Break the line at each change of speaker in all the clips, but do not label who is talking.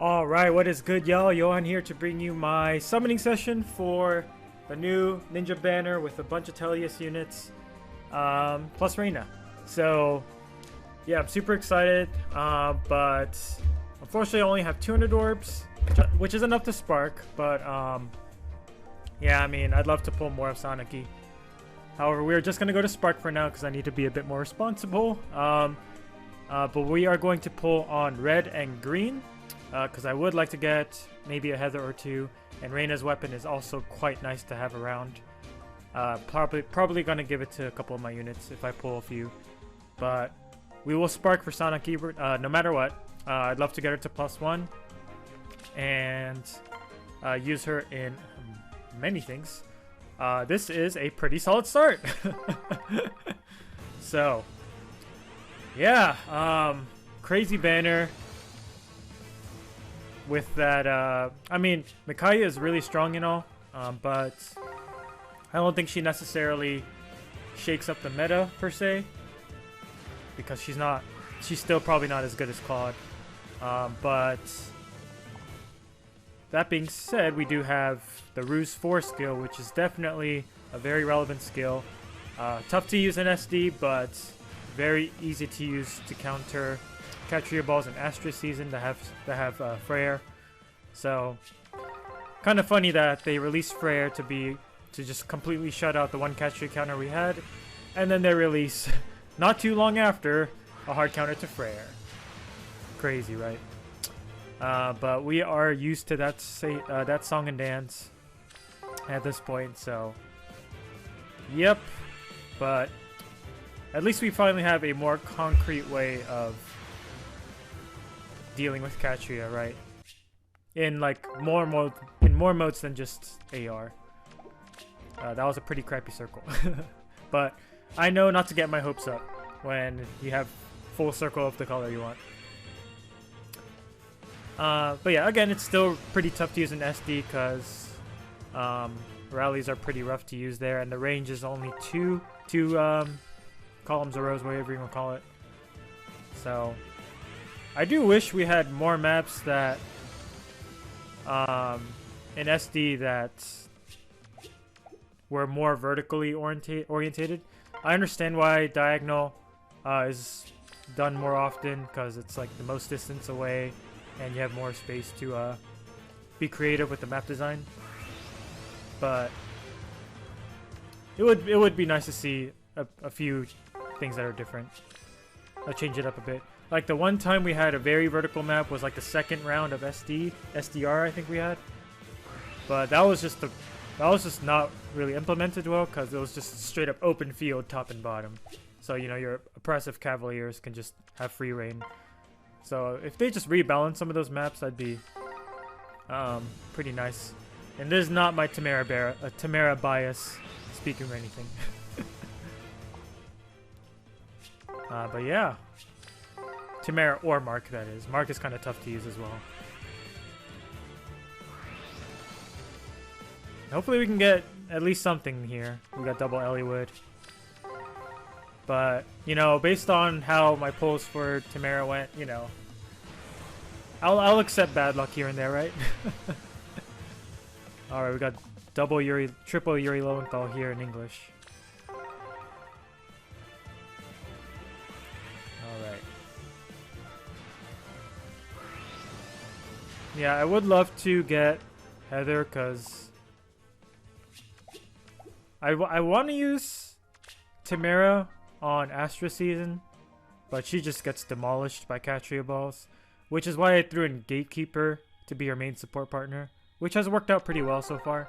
Alright, what is good, y'all? Johan here to bring you my summoning session for the new ninja banner with a bunch of TELLIUS units, plus Reina. So, yeah, I'm super excited, but unfortunately I only have 200 orbs, which is enough to spark, but yeah, I mean, I'd love to pull more of Sonic-y. However, we're just going to go to spark for now because I need to be a bit more responsible, but we are going to pull on red and green. Because I would like to get maybe a Heather or two, and Reina's weapon is also quite nice to have around. Probably gonna give it to a couple of my units if I pull a few, but we will spark for Sonic Ebert no matter what. I'd love to get her to +1 and use her in many things. This is a pretty solid start. So yeah, crazy banner. With that, I mean, Micaiah is really strong and all, but I don't think she necessarily shakes up the meta per se, because she's still probably not as good as Claude. But that being said, we do have the Ruse 4 skill, which is definitely a very relevant skill. Tough to use in SD, but very easy to use to counter Catria balls in Astra season that have Freyr. So kind of funny that they released Freyr to just completely shut out the one Catria counter we had, and then they release not too long after a hard counter to Freyr. Crazy, right? But we are used to that song and dance at this point, so yep. But at least we finally have a more concrete way of dealing with Catria, right? In like more modes than just AR. That was a pretty crappy circle. But I know not to get my hopes up when you have full circle of the color you want. But yeah, again, it's still pretty tough to use in SD because rallies are pretty rough to use there, and the range is only two columns of rows, whatever you want to call it. So I do wish we had more maps that in SD that were more vertically orientated. I understand why diagonal is done more often because it's like the most distance away and you have more space to be creative with the map design. But it would be nice to see a few things that are different. I'll change it up a bit. Like the one time we had a very vertical map was like the second round of SDR I think we had. But that was just not really implemented well because it was just straight up open field top and bottom. So you know your oppressive cavaliers can just have free reign. So if they just rebalance some of those maps, that'd be pretty nice. And this is not my Tamara bias speaking or anything. But yeah. Tamara or Mark, that is. Mark is kind of tough to use as well. Hopefully we can get at least something here. We got double Elliewood. But, you know, based on how my pulls for Tamara went, you know, I'll accept bad luck here and there, right? Alright, we got triple Yuri Lowenthal here in English. Alright. Yeah, I would love to get Heather because I want to use Tamara on Astra season, but she just gets demolished by Catria balls, which is why I threw in Gatekeeper to be her main support partner, which has worked out pretty well so far.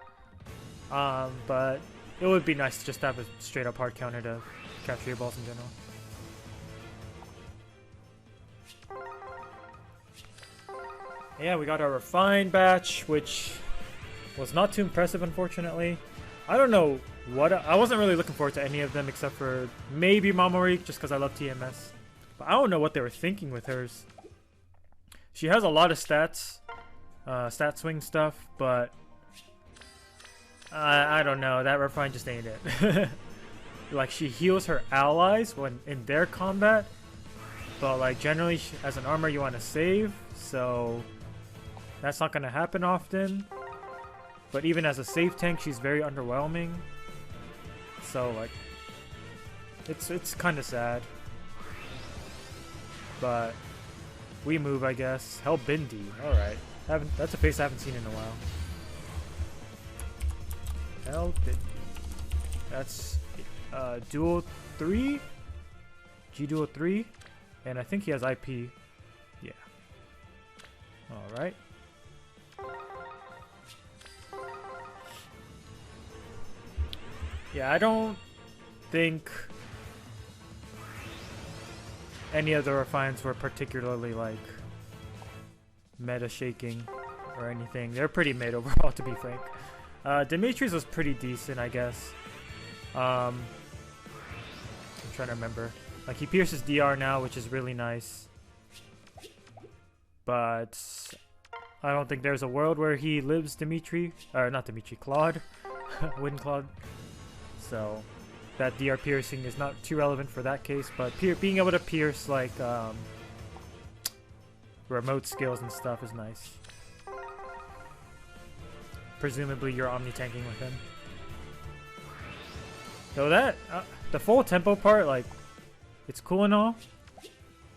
But it would be nice just to have a straight up hard counter to Catria balls in general. Yeah, we got our refined batch, which was not too impressive, unfortunately. I don't know what... I wasn't really looking forward to any of them except for maybe Mamorik, just because I love TMS. But I don't know what they were thinking with hers. She has a lot of stats, stat swing stuff, but I don't know. That refined just ain't it. Like, she heals her allies when in their combat, but like generally as an armor you want to save, so That's not going to happen often. But even as a safe tank, she's very underwhelming. So, like, it's kind of sad. But we move, I guess. Hell, Bindi. Alright. That's a face I haven't seen in a while. Hell, Bindi. That's Duo 3? G-Duo 3? And I think he has IP. Yeah. Alright. Yeah, I don't think any of the refines were particularly, like, meta shaking or anything. They're pretty mid overall, to be frank. Dimitri's was pretty decent, I guess. I'm trying to remember. Like, he pierces DR now, which is really nice. But I don't think there's a world where he lives Dimitri. Or, not Dimitri, Claude. Wooden Claude. So, that DR piercing is not too relevant for that case. But being able to pierce, like, remote skills and stuff is nice. Presumably, you're omni-tanking with him. So that, the full tempo part, like, it's cool and all.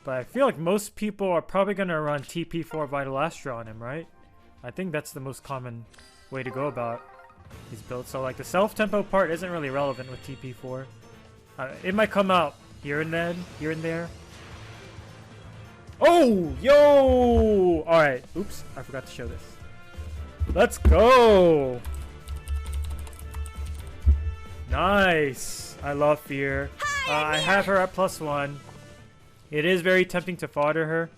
But I feel like most people are probably going to run TP4 Vital Astra on him, right? I think that's the most common way to go about these builds. So, like, the self-tempo part isn't really relevant with TP4. It might come out here and there. Oh, yo! Alright, oops, I forgot to show this. Let's go! Nice! I love Fear. I have her at +1. It is very tempting to fodder her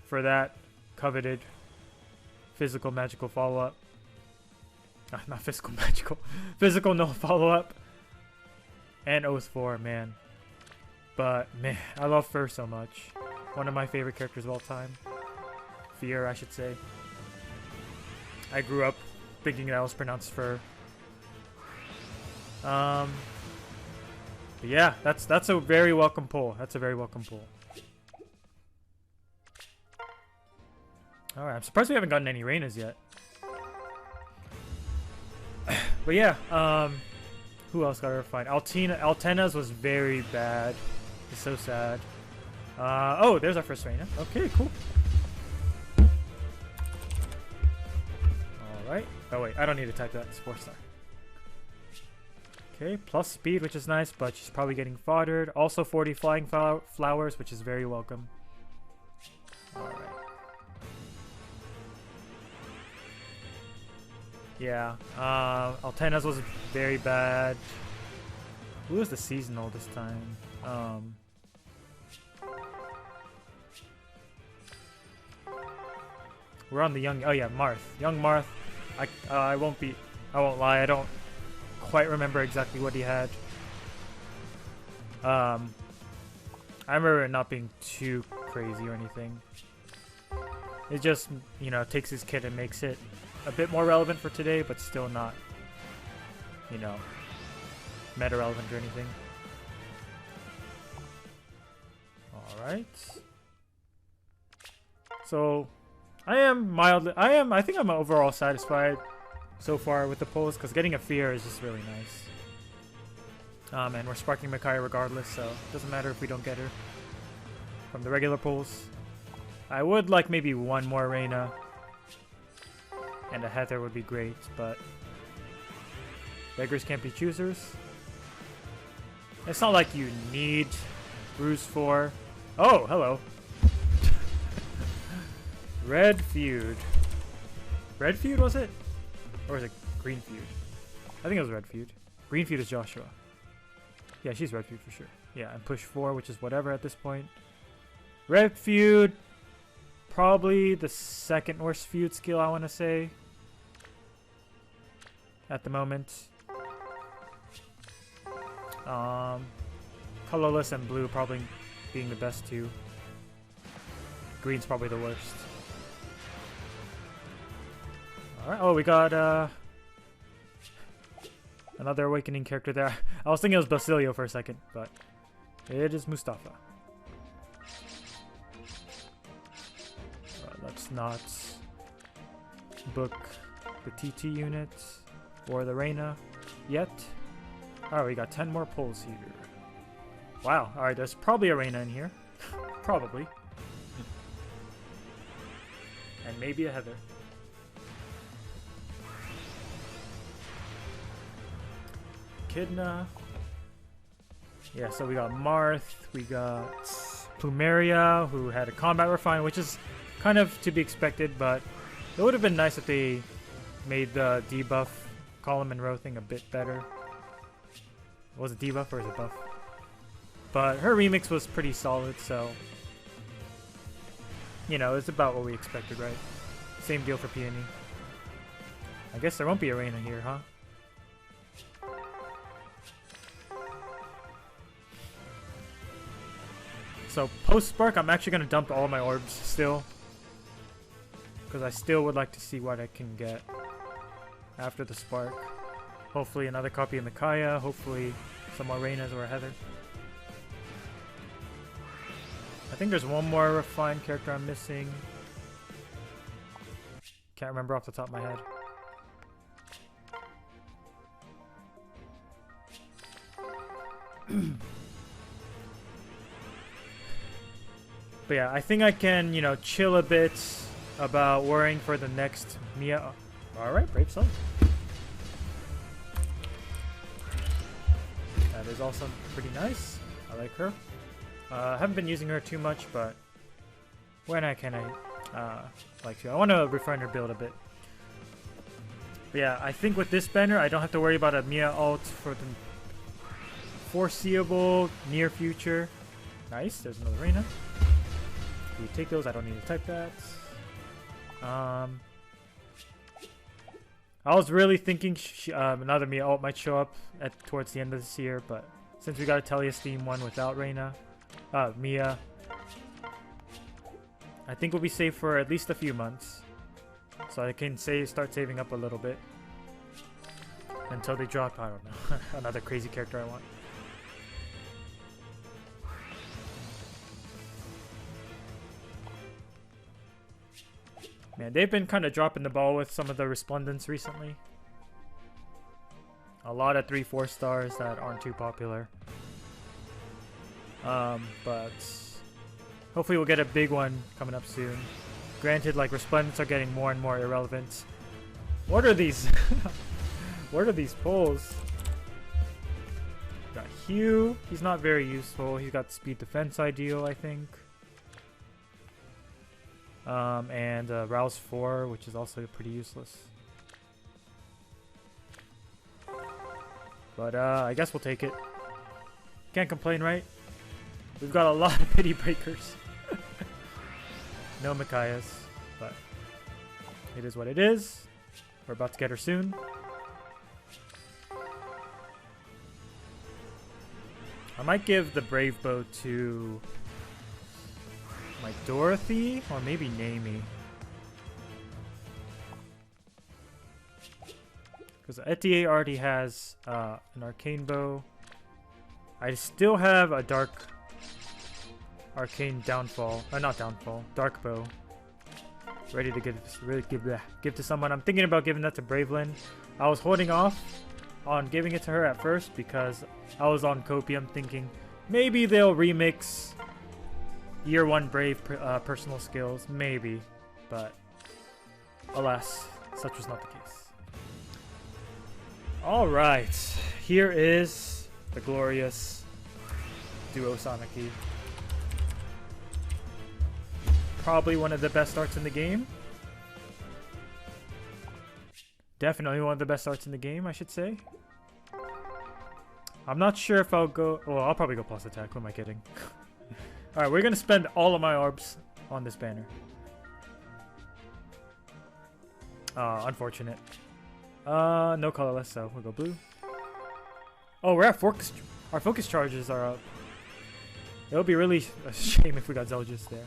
for that coveted physical magical follow-up. Not physical magical. Physical no follow-up. And Oath 4, man. But, man, I love Fur so much. One of my favorite characters of all time. Fear, I should say. I grew up thinking that was pronounced Fur. But yeah, that's a very welcome pull. That's a very welcome pull. Alright, I'm surprised we haven't gotten any Reynas yet. But yeah, who else got to refine? Altena's was very bad. It's so sad. Oh, there's our first Reyna. Okay, cool. Alright. Oh wait, I don't need to type that. It's 4-star. Okay, plus speed, which is nice, but she's probably getting foddered. Also 40 flying flowers, which is very welcome. Alright. Yeah, Altena's was very bad. Who was the seasonal this time? We're on the young. Oh yeah, Marth. Young Marth. I won't lie. I don't quite remember exactly what he had. I remember it not being too crazy or anything. It just, you know, takes his kit and makes it a bit more relevant for today, but still not, you know, meta relevant or anything. Alright. So, I think I'm overall satisfied so far with the pulls, because getting a Fear is just really nice. And we're sparking Micaiah regardless, so it doesn't matter if we don't get her from the regular pulls. I would like maybe one more Reyna, and a Heather would be great, but beggars can't be choosers. It's not like you need Ruse 4. Oh, hello. Red Feud. Red Feud, was it? Or was it Green Feud? I think it was Red Feud. Green Feud is Joshua. Yeah, she's Red Feud for sure. Yeah, and push 4, which is whatever at this point. Red Feud, probably the second worst feud skill, I want to say, at the moment. Colorless and blue probably being the best two. Green's probably the worst. Alright, oh, we got another Awakening character there. I was thinking it was Basilio for a second, but it is Mustafa. let's not book the TT unit or the Reina yet. Alright, we got 10 more pulls here. Wow, alright, there's probably a Reina in here. Probably. And maybe a Heather. Echidna. Yeah, so we got Marth, we got Plumeria, who had a combat refine, which is kind of to be expected, but it would have been nice if they made the debuff column and row thing a bit better. Was it debuff or is it buff? But her remix was pretty solid, so you know, it's about what we expected, right? Same deal for Peony. I guess there won't be a Reina here, huh? So post-Spark, I'm actually going to dump all my orbs still. Because I still would like to see what I can get after the Spark. Hopefully another copy of Micaiah, hopefully some more Reinas or a Heather. I think there's one more refined character I'm missing. Can't remember off the top of my head. But yeah, I think I can, you know, chill a bit about worrying for the next Mia. Alright, Brave Soul. That is also pretty nice. I like her. I haven't been using her too much, but when can I like to? I want to refine her build a bit. But yeah, I think with this banner, I don't have to worry about a Mia ult for the foreseeable near future. Nice, there's another Reina. We take those, I don't need to type that. I was really thinking another Mia ult might show up towards the end of this year, but since we got a TELLIUS theme one without Reina, Mia, I think we'll be safe for at least a few months. So I can start saving up a little bit until they drop, I don't know, another crazy character I want. Man, they've been kind of dropping the ball with some of the Resplendents recently. A lot of 3-4 stars that aren't too popular. But hopefully we'll get a big one coming up soon. Granted, like, Resplendents are getting more and more irrelevant. What are these? What are these pulls? Got Hugh. He's not very useful. He's got speed defense ideal, I think. And Rouse 4, which is also pretty useless. But I guess we'll take it. Can't complain, right? We've got a lot of pity breakers. No Micaiahs, but it is what it is. We're about to get her soon. I might give the Brave Bow to like Dorothy or maybe Naomi. Because Etier already has an Arcane Bow. I still have a Dark Arcane Downfall. Not Downfall. Dark Bow. Ready to give to someone. I'm thinking about giving that to Bravelyn. I was holding off on giving it to her at first because I was on Copium thinking maybe they'll remix Year 1 Brave personal skills. Maybe. But alas, such was not the case. Alright. Here is the glorious Duo Sonic-y. Probably one of the best arts in the game. Definitely one of the best arts in the game, I should say. I'm not sure if I'll go... Well, I'll probably go plus attack. Who am I kidding? Alright, we're going to spend all of my orbs on this banner. Unfortunate. No colorless, so we'll go blue. Oh, we're at focus. Our focus charges are up. It would be really a shame if we got Zelgius there.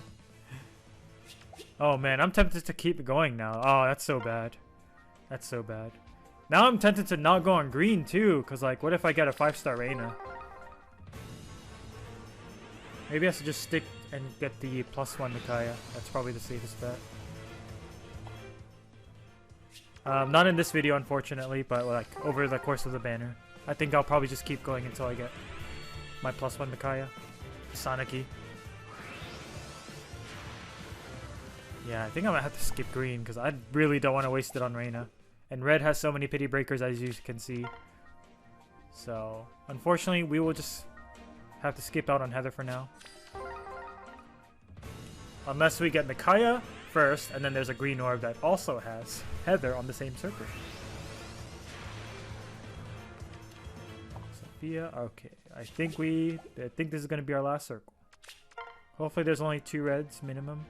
Oh man, I'm tempted to keep going now. Oh, that's so bad. That's so bad. Now I'm tempted to not go on green too, because like, what if I get a 5-star Reina? Maybe I should just stick and get the +1 Micaiah. That's probably the safest bet. Not in this video, unfortunately, but like over the course of the banner. I think I'll probably just keep going until I get my +1 Micaiah. Sonic-y. Yeah, I think I might have to skip green because I really don't want to waste it on Reina. And red has so many pity breakers, as you can see. So, unfortunately, we will just have to skip out on Heather for now. Unless we get Micaiah first, and then there's a green orb that also has Heather on the same circle. Sophia, okay. I think this is going to be our last circle. Hopefully there's only 2 reds minimum.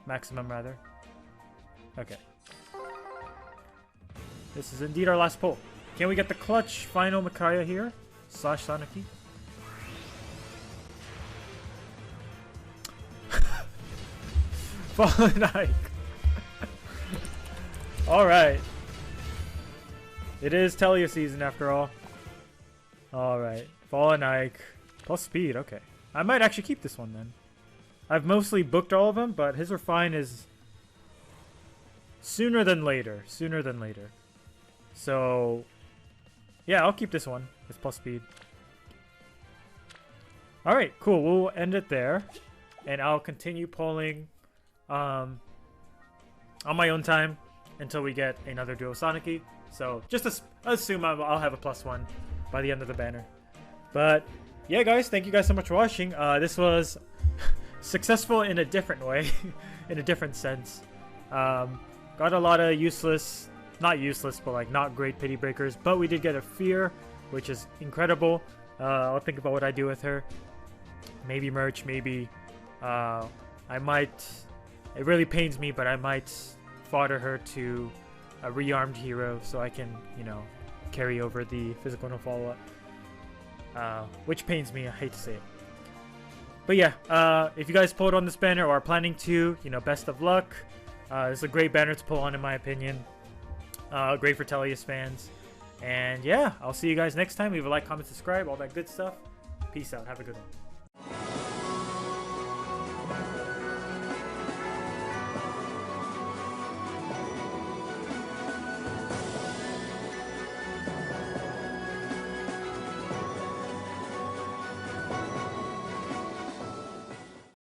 Maximum, rather. Okay. This is indeed our last pull. Can we get the clutch final Micaiah here? / Sonic-y? Fallen Ike. Alright. It is TELLIUS season after all. Alright. Fallen Ike. Plus speed, okay. I might actually keep this one then. I've mostly booked all of them, but his refine is sooner than later. Sooner than later. So, yeah, I'll keep this one. It's plus speed. Alright, cool. We'll end it there. And I'll continue pulling on my own time until we get another duo Sonic-y. So, just assume I'll have a +1 by the end of the banner. But, yeah, guys, thank you guys so much for watching. This was successful in a different way, in a different sense. Got a lot of useless, not useless, but like not great pity breakers, but we did get a fear, which is incredible. I'll think about what I do with her. Maybe merch, maybe I might, it really pains me, but I might fodder her to a rearmed hero so I can, you know, carry over the physical no follow-up. Which pains me, I hate to say it. But yeah, if you guys pulled on this banner or are planning to, you know, best of luck. This is a great banner to pull on in my opinion. Great for TELLIUS fans. And yeah, I'll see you guys next time. Leave a like, comment, subscribe, all that good stuff. Peace out. Have a good one.